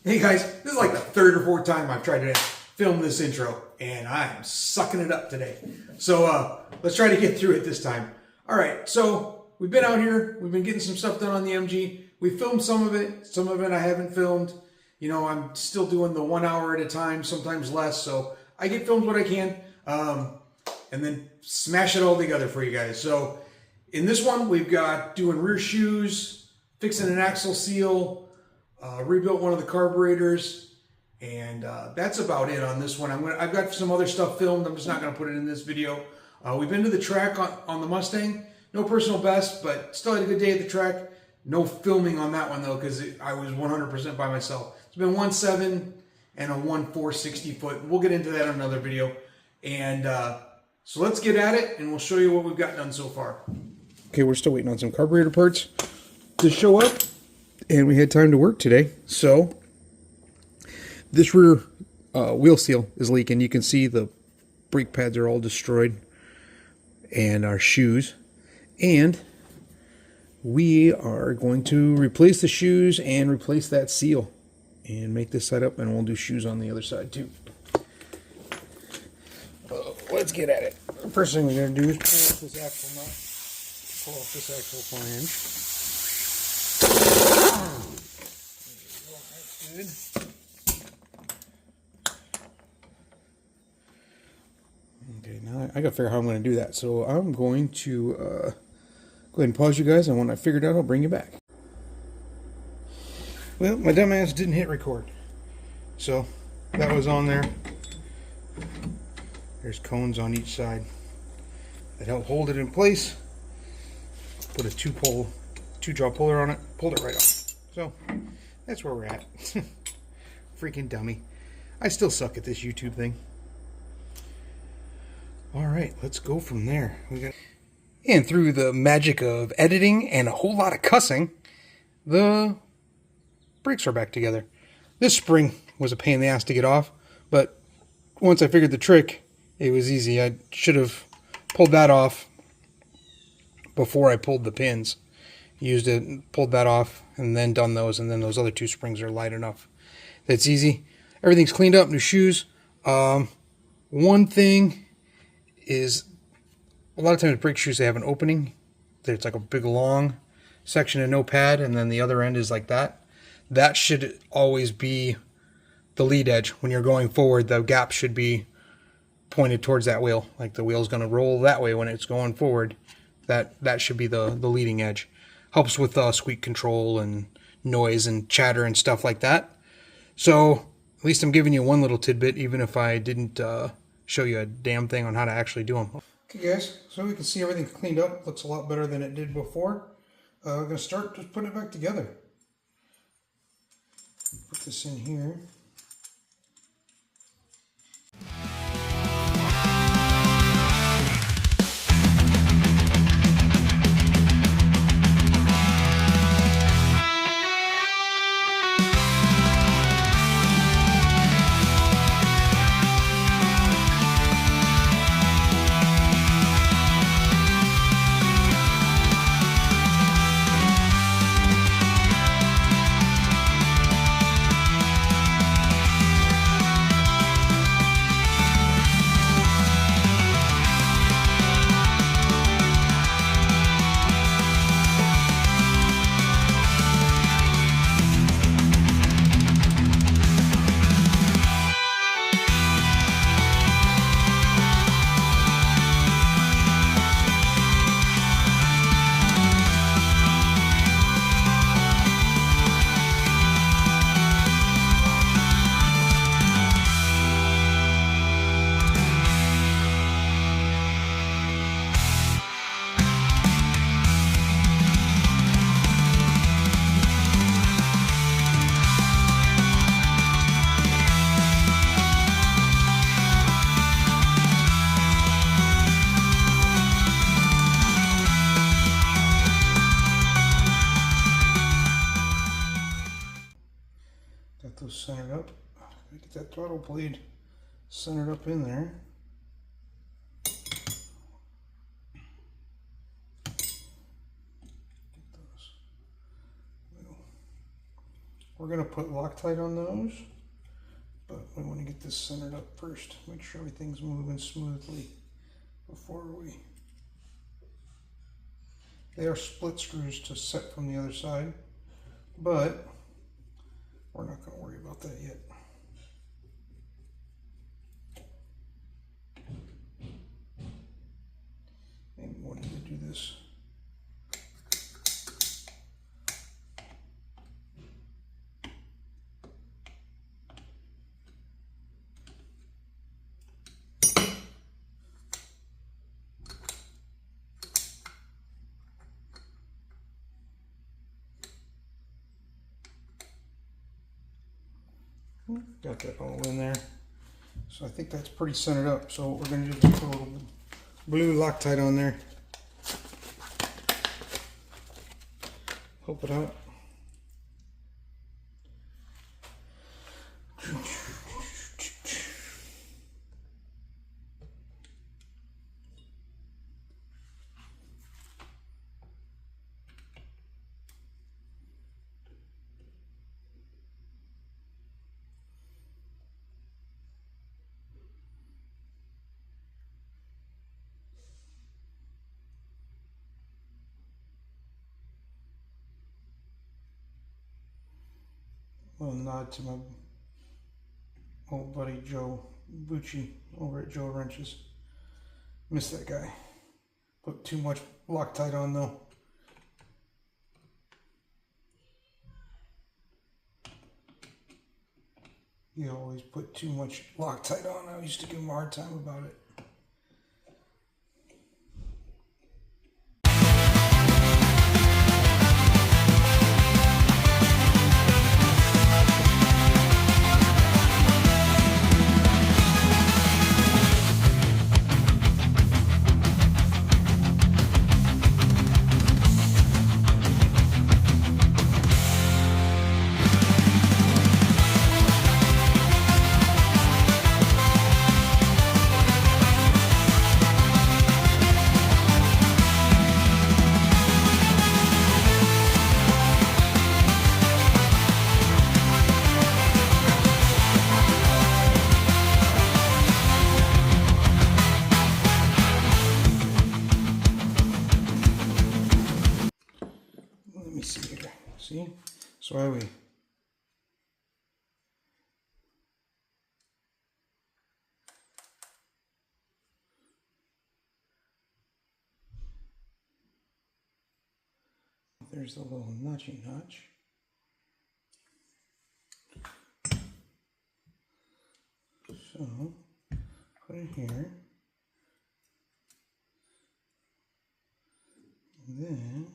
Hey guys, this is like the third or fourth time I've tried to film this intro, and I am sucking it up today. So let's try to get through it this time. All right, so we've been out here, we've been getting some stuff done on the MG. We filmed some of it I haven't filmed. You know, I'm still doing the 1 hour at a time, sometimes less, so I get filmed what I can, and then smash it all together for you guys. So in this one, we've got doing rear shoes, fixing an axle seal, rebuilt one of the carburetors, and that's about it on this one. I've got some other stuff filmed. I'm just not going to put it in this video. We've been to the track on the Mustang. No personal best, but still had a good day at the track. No filming on that one though, because I was 100% by myself. It's been 1.7 and a 1.4 60 foot. We'll get into that in another video. And so let's get at it, and we'll show you what we've got done so far. Okay, we're still waiting on some carburetor parts to show up, and we had time to work today. So this rear wheel seal is leaking. You can see the brake pads are all destroyed, and our shoes. And we are going to replace the shoes and replace that seal and make this side up, and we'll do shoes on the other side too. Let's get at it. First thing we're going to do is pull off this axle nut, pull off this axle flange. That's good. Okay, now I got to figure out how I'm going to do that. So I'm going to go ahead and pause you guys, and when I figure it out, I'll bring you back. Well, my dumbass didn't hit record. So that was on there. There's cones on each side that help hold it in place. Put a two-jaw puller on it, pulled it right off. So that's where we're at. Freaking dummy. I still suck at this YouTube thing. Alright, let's go from there. And through the magic of editing and a whole lot of cussing, the brakes are back together. This spring was a pain in the ass to get off, but once I figured the trick, it was easy. I should have pulled that off before I pulled the pins. Used it, pulled that off, and then done those, and then those other two springs are light enough. That's easy. Everything's cleaned up, new shoes. One thing is, a lot of times brake shoes, they have an opening. There's like a big long section of no pad, and then the other end is like that. That should always be the lead edge. When you're going forward, the gap should be pointed towards that wheel. Like the wheel's going to roll that way when it's going forward. That should be the leading edge. Helps with squeak control and noise and chatter and stuff like that. So at least I'm giving you one little tidbit, even if I didn't show you a damn thing on how to actually do them. Okay guys, so we can see everything cleaned up. Looks a lot better than it did before. We're going to start just putting it back together. Put this in here. Got those centered up. Get that throttle blade centered up in there. We're going to put Loctite on those, but we want to get this centered up first. Make sure everything's moving smoothly before we... They are split screws to set from the other side, but we're not going to worry about that yet. Maybe we wanted to do this. Got that all in there. So I think that's pretty centered up. So what we're going to do is put a little blue Loctite on there. Help it out. Little nod to my old buddy Joe Bucci over at Joe Wrenches. Miss that guy. Put too much Loctite on though. He always put too much Loctite on. I used to give him a hard time about it. See? So are we. There's the little notchy notch. So put it here. And then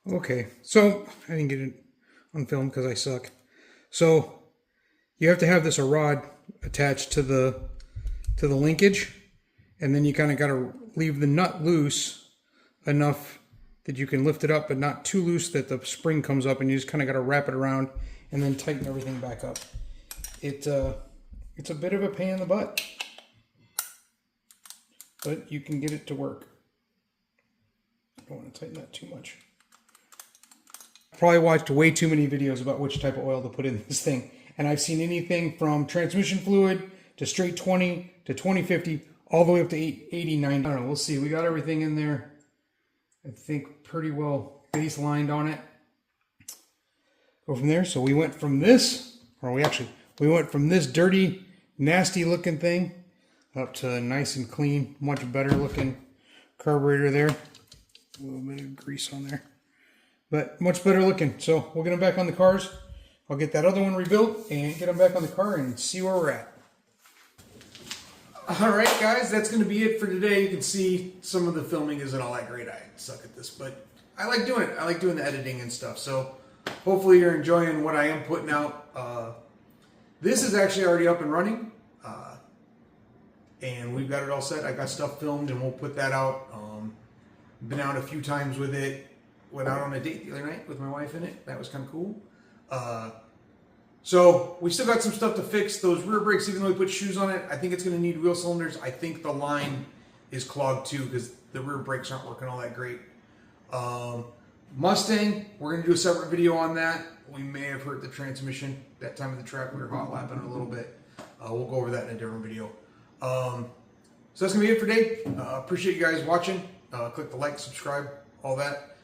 okay, so I didn't get it on film because I suck. So you have to have this a rod attached to the linkage, and then you kind of got to leave the nut loose enough that you can lift it up, but not too loose that the spring comes up, and you just kind of got to wrap it around and then tighten everything back up. It's a bit of a pain in the butt, but you can get it to work. I don't want to tighten that too much. Probably watched way too many videos about which type of oil to put in this thing, and I've seen anything from transmission fluid to straight 20 to 2050 all the way up to 80, 90. I don't know, we'll see. We got everything in there, I think, pretty well baselined on it. Go from there. So we went from this, or we went from this dirty, nasty looking thing up to a nice and clean, much better looking carburetor there. A little bit of grease on there, but much better looking. So we'll get them back on the cars. I'll get that other one rebuilt and get them back on the car and see where we're at. All right, guys, that's going to be it for today. You can see some of the filming isn't all that great. I suck at this, but I like doing it. I like doing the editing and stuff. So hopefully you're enjoying what I am putting out. This is actually already up and running, and we've got it all set. I got stuff filmed, and we'll put that out. Been out a few times with it. Went out on a date the other night with my wife in it. That was kind of cool. So we still got some stuff to fix. Those rear brakes, even though we put shoes on it, I think it's going to need wheel cylinders. I think the line is clogged too, because the rear brakes aren't working all that great. Mustang, we're going to do a separate video on that. We may have hurt the transmission that time of the track. We were hot lapping it a little bit. We'll go over that in a different video. So that's going to be it for today. Appreciate you guys watching. Click the like, subscribe, all that.